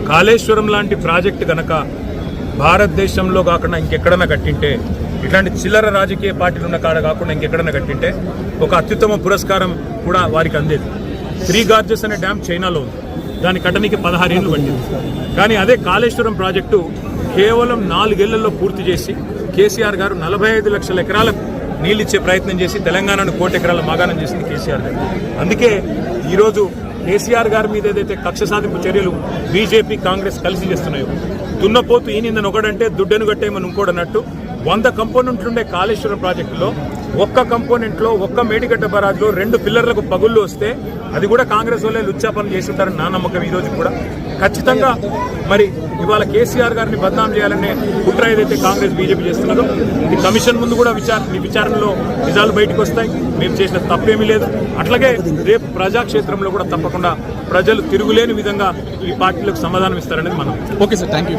కాళేశ్వరం లాంటి ప్రాజెక్టు గనక భారతదేశంలో కాకుండా ఇంకెక్కడన్నా కట్టింటే, ఇట్లాంటి చిల్లర రాజకీయ పార్టీలు ఉన్న కాడ కాకుండా ఇంకెక్కడన్నా కట్టింటే ఒక అత్యుత్తమ పురస్కారం కూడా వారికి అందేది. త్రీ గార్జెస్ అనే డ్యామ్ చైనాలో ఉంది, దాని కట్టనికి 16 ఏళ్ళు పట్టింది. కానీ అదే కాళేశ్వరం ప్రాజెక్టు కేవలం 4 ఏళ్లలో పూర్తి చేసి కేసీఆర్ గారు 45 లక్షల ఎకరాలకు నీళ్ళు ఇచ్చే ప్రయత్నం చేసి తెలంగాణను 1 కోటి ఎకరాల మాగాణం చేసింది కేసీఆర్ గారు. అందుకే ఈరోజు కేసీఆర్ గారి మీద ఏదైతే కక్ష సాధింపు చర్యలు బీజేపీ కాంగ్రెస్ కలిసి చేస్తున్నాయో, దున్నపోతు ఈనిందని ఒకడంటే దుడ్డను కట్టేయమని ఇంకోడన్నట్టు 100 కంపోనెంట్లుండే కాళేశ్వరం ప్రాజెక్టులో ఒక్క కంపోనెంట్లో ఒక్క మేడిగడ్డ బరాజ్లో 2 పిల్లర్లకు పగుళ్ళు వస్తే అది కూడా కాంగ్రెస్ వాళ్ళే లుచ్చాపనం చేసి ఉంటారని నా నమ్మకం. ఈ రోజు కూడా ఖచ్చితంగా మరి ఇవాళ కేసీఆర్ గారిని బదనాం చేయాలనే కుట్ర ఏదైతే కాంగ్రెస్ బీజేపీ చేస్తున్నదో, ఇది కమిషన్ ముందు కూడా విచారణలో నిజాలు బయటకు వస్తాయి. మేము చేసిన తప్పేమీ లేదు. అట్లాగే రేపు ప్రజాక్షేత్రంలో కూడా తప్పకుండా ప్రజలు తిరుగులేని విధంగా ఈ పార్టీలకు సమాధానం ఇస్తారనేది మనం. Okay sir, thank you.